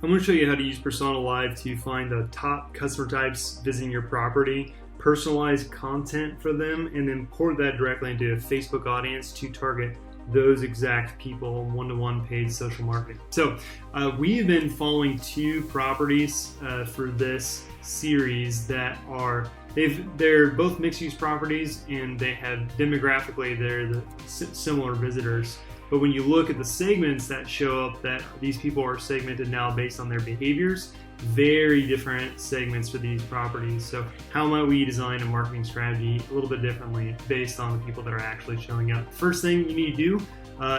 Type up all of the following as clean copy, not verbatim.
I'm going to show you how to use Persona Live to find the top customer types visiting your property, personalize content for them, and then port that directly into a Facebook audience to target those exact people in one-to-one paid social marketing. So we've been following two properties for this series that they're both mixed-use properties, and they have demographically they're the similar visitors. But when you look at the segments that show up, that these people are segmented now based on their behaviors, very different segments for these properties. So how might we design a marketing strategy a little bit differently based on the people that are actually showing up? First thing you need to do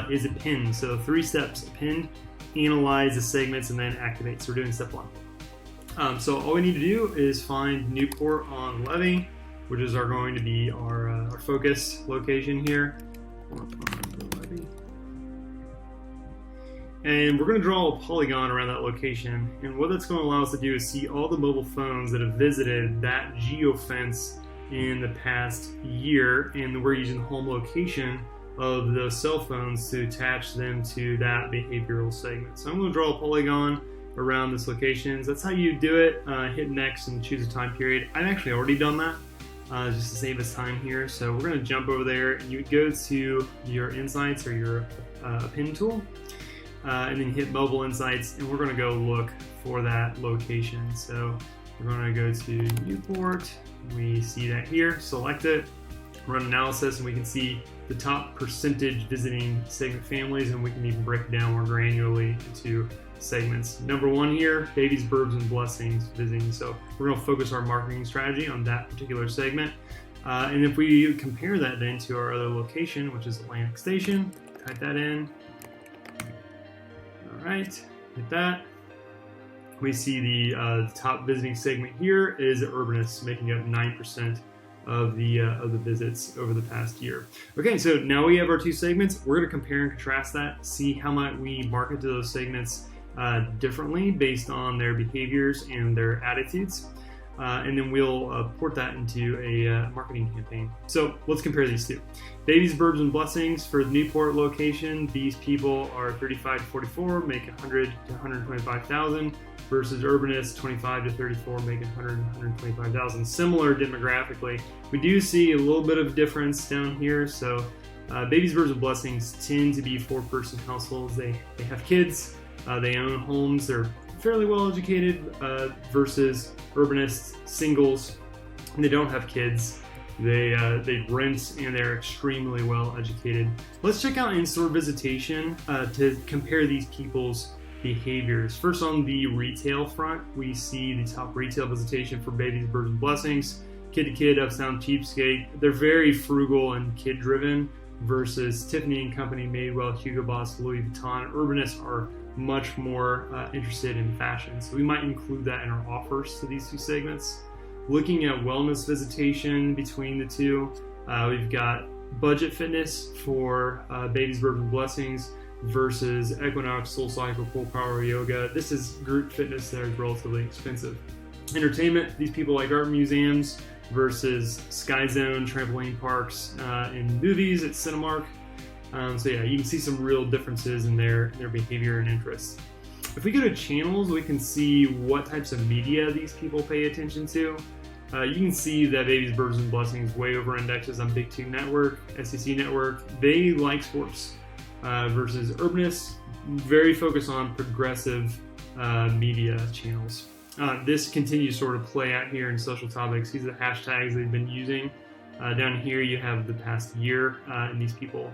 is append. So 3 steps: append, analyze the segments, and then activate. So we're doing step 1. So all we need to do is find Newport on Levee, which is going to be our focus location here. And we're going to draw a polygon around that location, and what that's going to allow us to do is see all the mobile phones that have visited that geofence in the past year, and we're using the home location of those cell phones to attach them to that behavioral segment. So I'm going to draw a polygon around this location. So that's how you do it. Hit next and choose a time period. I've actually already done that just to save us time here. So we're going to jump over there, and you go to your insights or your append tool. And then hit mobile insights, and we're going to go look for that location. So we're going to go to Newport. We see that here, select it, run analysis, and we can see the top percentage visiting segment families, and we can even break it down more granularly into segments. Number 1 here, babies, birds, and blessings visiting. So we're going to focus our marketing strategy on that particular segment. And if we compare that then to our other location, which is Atlantic Station, type that in. Alright, hit that. We see the top visiting segment here is urbanists, making up 9% of the visits over the past year. Okay, so now we have our 2 segments. We're going to compare and contrast that, see how might we market to those segments differently based on their behaviors and their attitudes. And then we'll port that into a marketing campaign. So let's compare these 2. Babies, birds, and blessings for the Newport location. These people are 35 to 44, make 100 to 125,000, versus urbanists 25 to 34, making 100 to 125,000. Similar demographically. We do see a little bit of difference down here. So babies, birds, and blessings tend to be 4-person households. They have kids. They own homes. They're fairly well educated versus urbanists, singles, and they don't have kids. They rent, and they're extremely well educated. Let's check out in-store visitation to compare these people's behaviors. First, on the retail front, we see the top retail visitation for babies, birds, and blessings. Kid to Kid, Uptown Cheapskate. They're very frugal and kid-driven versus Tiffany & Company, Madewell, Hugo Boss, Louis Vuitton. Urbanists are much more interested in fashion. So we might include that in our offers to these 2 segments. Looking at wellness visitation between the 2, we've got budget fitness for babies, birds, and blessings versus Equinox, Soul Cycle, Full Power Yoga. This is group fitness that is relatively expensive. Entertainment, these people like art museums versus Sky Zone, trampoline parks, and movies at Cinemark. So yeah, you can see some real differences in their behavior and interests. If we go to channels, we can see what types of media these people pay attention to. You can see that Babies, Birds, and Blessings way over indexes on Big Two Network, SEC Network. They like sports versus urbanists, very focused on progressive media channels. This continues to sort of play out here in social topics. These are the hashtags they've been using. Down here you have the past year, and these people,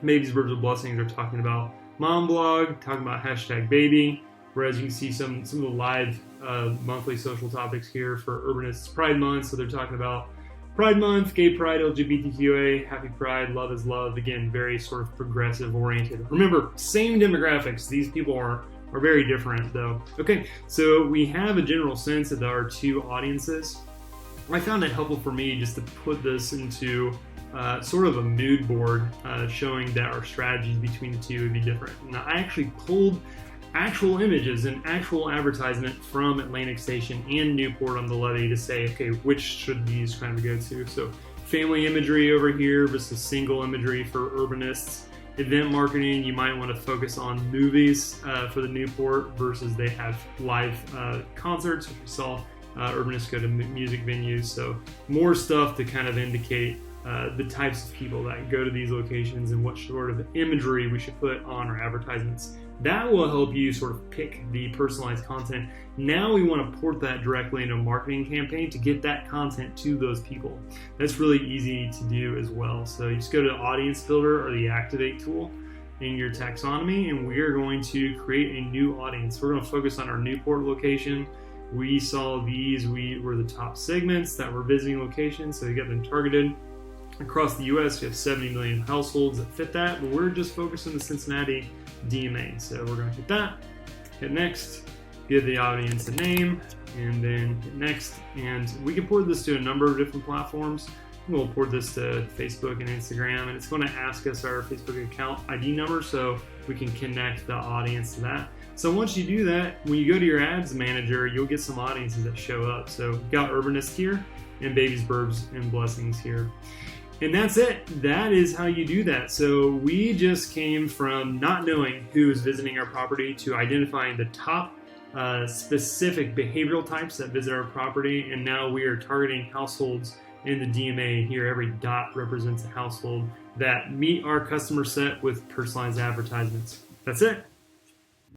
Babies, Birds, and Blessings, are talking about mom blog, talking about hashtag baby, whereas you can see some of the live monthly social topics here for urbanists. Pride Month, so they're talking about Pride Month, Gay Pride, LGBTQA, Happy Pride, Love is Love. Again, very sort of progressive oriented. Remember, same demographics. These people are very different though. Okay, so we have a general sense of our 2 audiences. I found it helpful for me just to put this into sort of a mood board showing that our strategies between the 2 would be different. Now, I actually pulled actual images and actual advertisement from Atlantic Station and Newport on the Levee to say, okay, which should these kind of go to? So family imagery over here versus single imagery for urbanists. Event marketing, you might want to focus on movies for the Newport versus they have live concerts, which we saw urbanists go to music venues. So more stuff to kind of indicate the types of people that go to these locations and what sort of imagery we should put on our advertisements. That will help you sort of pick the personalized content. Now we want to port that directly into a marketing campaign to get that content to those people. That's really easy to do as well. So you just go to the Audience Builder or the Activate tool in your taxonomy, and we are going to create a new audience. We're going to focus on our Newport location. We saw these were the top segments that were visiting locations, so we got them targeted. Across the US, we have 70 million households that fit that, but we're just focused on the Cincinnati DMA. So we're going to hit that, hit next, give the audience a name, and then hit next. And we can port this to a number of different platforms. We'll port this to Facebook and Instagram, and it's going to ask us our Facebook account ID number so we can connect the audience to that. So once you do that, when you go to your ads manager, you'll get some audiences that show up. So we've got urbanists here and babies, burbs, and blessings here. And that's it. That is how you do that. So we just came from not knowing who is visiting our property to identifying the top specific behavioral types that visit our property. And now we are targeting households in the DMA. Here, every dot represents a household that meet our customer set with personalized advertisements. That's it.